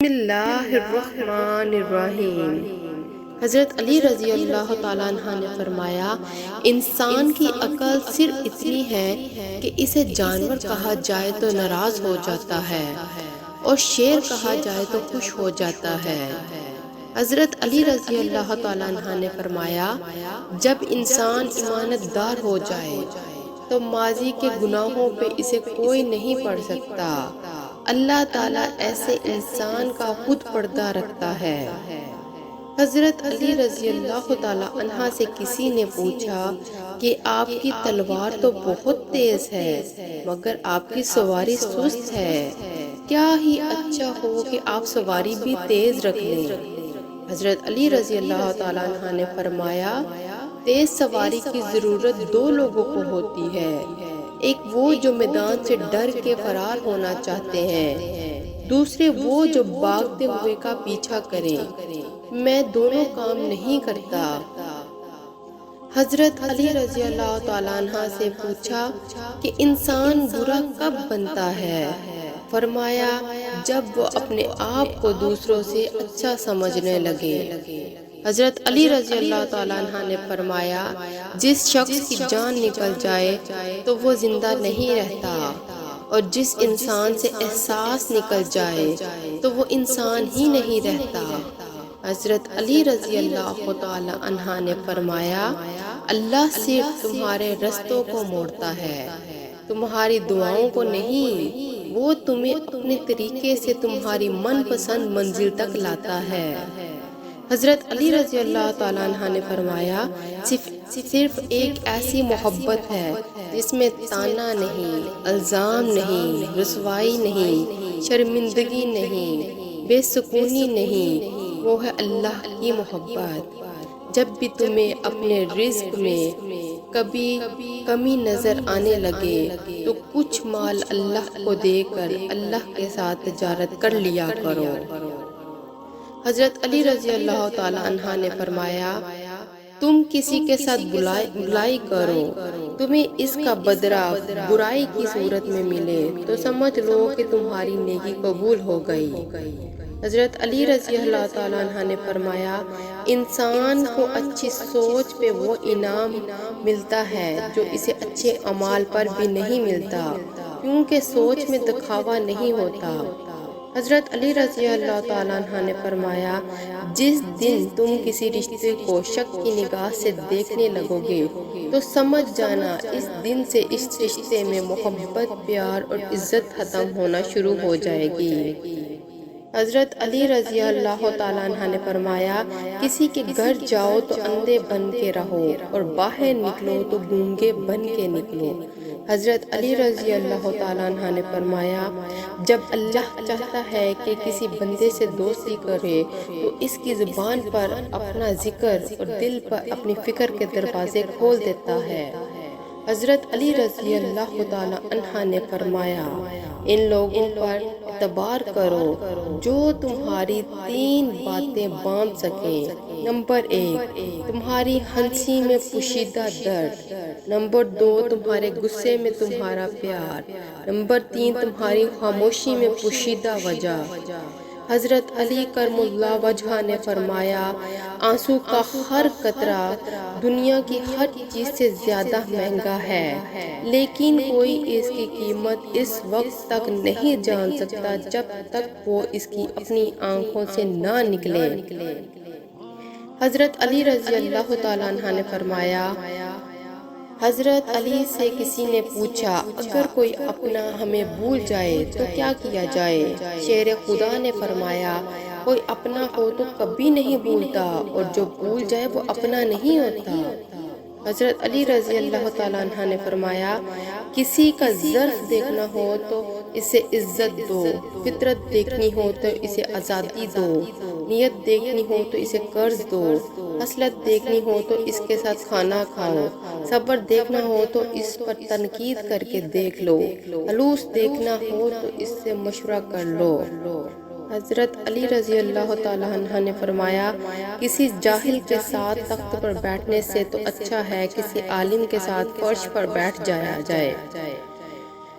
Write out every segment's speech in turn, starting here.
بسم اللہ الرحمن الرحیم۔ حضرت علی رضی اللہ تعالیٰ عنہ نے فرمایا، انسان کی عقل صرف اتنی ہے کہ اسے جانور کہا جائے تو ناراض ہو جاتا ہے اور شیر کہا جائے تو خوش ہو جاتا ہے۔ حضرت علی رضی اللہ تعالیٰ عنہ نے فرمایا، جب انسان ایمانت دار ہو جائے تو ماضی کے گناہوں پہ اسے کوئی نہیں پڑھ سکتا۔ اللہ تعالیٰ ایسے انسان کا خود پردہ رکھتا ہے۔ حضرت علی رضی اللہ تعالیٰ عنہ سے کسی نے پوچھا کہ آپ کی تلوار تو بہت تیز ہے مگر آپ کی سواری سست ہے، کیا ہی اچھا ہو کہ آپ سواری بھی تیز رکھ لیں۔ حضرت علی رضی اللہ تعالیٰ عنہ نے فرمایا، تیز سواری کی ضرورت دو لوگوں کو ہوتی ہے، ایک وہ جو میدان سے ڈر کے فرار ہونا چاہتے ہیں، دوسرے وہ جو بھاگتے ہوئے کا پیچھا کریں۔ میں دونوں کام نہیں کرتا۔ حضرت علی رضی اللہ تعالیٰ عنہ سے پوچھا کہ انسان برا کب بنتا ہے؟ فرمایا، جب وہ اپنے آپ کو دوسروں سے اچھا سمجھنے لگے۔ حضرت علی رضی اللہ تعالیٰ عنہ نے فرمایا، جس شخص کی جان نکل جائے تو وہ زندہ نہیں رہتا، اور جس انسان سے احساس نکل جائے تو وہ انسان ہی نہیں رہتا۔ حضرت علی رضی اللہ تعالیٰ عنہ نے فرمایا، اللہ صرف تمہارے رستوں کو موڑتا ہے، تمہاری دعاؤں کو نہیں۔ وہ تمہیں اپنے طریقے سے تمہاری من پسند منزل تک لاتا ہے۔ حضرت علی رضی اللہ تعالیٰ عنہ نے فرمایا، صرف ایک ایسی محبت ہے جس میں طعنہ نہیں، الزام نہیں، رسوائی نہیں، شرمندگی نہیں، بے سکونی نہیں، وہ ہے اللہ کی محبت۔ جب بھی تمہیں اپنے رزق میں کبھی کمی نظر آنے لگے تو کچھ مال اللہ کو دے کر اللہ کے ساتھ تجارت کر لیا کرو۔ حضرت علی رضی اللہ تعالیٰ عنہ نے فرمایا، تم کسی کے ساتھ بلائی کرو، تمہیں اس کا بدلہ برائی کی صورت میں ملے تو سمجھ لو کہ تمہاری نیکی قبول ہو گئی۔ حضرت علی رضی اللہ تعالیٰ عنہ نے فرمایا، انسان کو اچھی سوچ پہ وہ انعام ملتا ہے جو اسے اچھے اعمال پر بھی نہیں ملتا، کیونکہ سوچ میں دکھاوا نہیں ہوتا۔ حضرت علی رضی اللہ تعالیٰ عنہ نے فرمایا، جس دن تم کسی رشتے کو شک کی نگاہ سے دیکھنے لگو گے تو سمجھ جانا اس دن سے اس رشتے میں محبت، پیار اور عزت ختم ہونا شروع ہو جائے گی۔ حضرت علی رضی اللہ تعالیٰ عنہ نے فرمایا، کسی کے گھر جاؤ تو اندھے بن کے رہو اور باہر نکلو تو گونگے بن کے نکلو۔ حضرت علی رضی اللہ تعالیٰ عنہ نے فرمایا، جب اللہ چاہتا ہے کہ کسی بندے سے دوستی کرے تو اس کی زبان پر اپنا ذکر اور دل پر اپنی فکر کے دروازے کھول دیتا ہے۔ حضرت علی رضی اللہ تعالیٰ عنہ نے فرمایا، ان لوگوں پر اعتبار کرو جو تمہاری تین باتیں باندھ سکیں۔ نمبر 1، تمہاری ہنسی میں پوشیدہ درد۔ نمبر 2، تمہارے غصے میں تمہارا پیار۔ نمبر 3، تمہاری خاموشی میں پوشیدہ وجہ۔ حضرت علی کرم اللہ وجہہ نے فرمایا، آنسو کا ہر قطرہ دنیا کی ہر چیز سے زیادہ مہنگا ہے، لیکن کوئی اس کی قیمت اس وقت تک نہیں جان سکتا جب تک وہ اس کی اپنی آنکھوں سے نہ نکلے۔ حضرت علی رضی اللہ تعالیٰ عنہ نے فرمایا، حضرت علی سے کسی نے پوچھا، اگر کوئی اپنا ہمیں بھول جائے تو کیا کیا جائے؟ شیر خدا نے فرمایا، کوئی اپنا ہو تو کبھی نہیں بھولتا اور جو بھول جائے وہ اپنا نہیں ہوتا۔ حضرت علی رضی اللہ تعالیٰ عنہ نے فرمایا، کسی کا ظرف دیکھنا ہو تو اسے عزت دو، فطرت دیکھنی ہو تو اسے آزادی دو، نیت دیکھنی ہو تو اسے قرض دو، خصلت دیکھنی ہو تو اس کے ساتھ کھانا کھاؤ، صبر دیکھنا ہو تو اس پر تنقید کر کے دیکھ لو، خلوص دیکھنا ہو تو اس سے مشورہ کر لو۔ حضرت علی رضی اللہ تعالیٰ عنہ نے فرمایا، کسی جاہل کے ساتھ تخت پر بیٹھنے سے تو اچھا ہے کسی عالم کے ساتھ فرش پر بیٹھ جایا جائے۔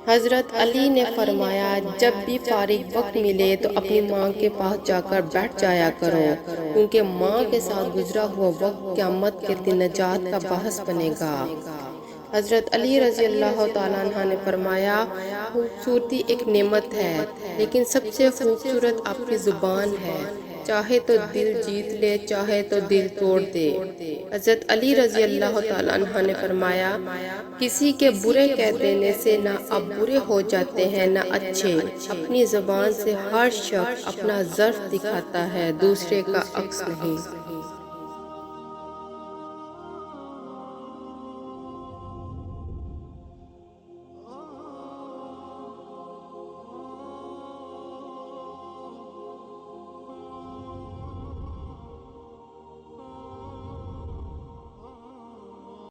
حضرت علی نے فرمایا جب بھی فارغ وقت ملے تو اپنی ماں کے پاس جا کر بیٹھ جایا کرو، کیونکہ ماں کے ساتھ گزرا ہوا وقت قیامت کے دن نجات کا باعث بنے گا۔ حضرت علی رضی اللہ تعالیٰ عنہ نے فرمایا خوبصورتی ایک نعمت ہے، لیکن سب سے خوبصورت آپ کی زبان ہے، چاہے تو دل جیت لے چاہے تو دل توڑ دے۔ حضرت علی رضی اللہ تعالیٰ عنہ نے فرمایا کسی کے برے کہہ دینے سے نہ آپ برے ہو جاتے ہیں نہ اچھے، اپنی زبان سے ہر شخص اپنا ظرف دکھاتا ہے، دوسرے کا عکس نہیں۔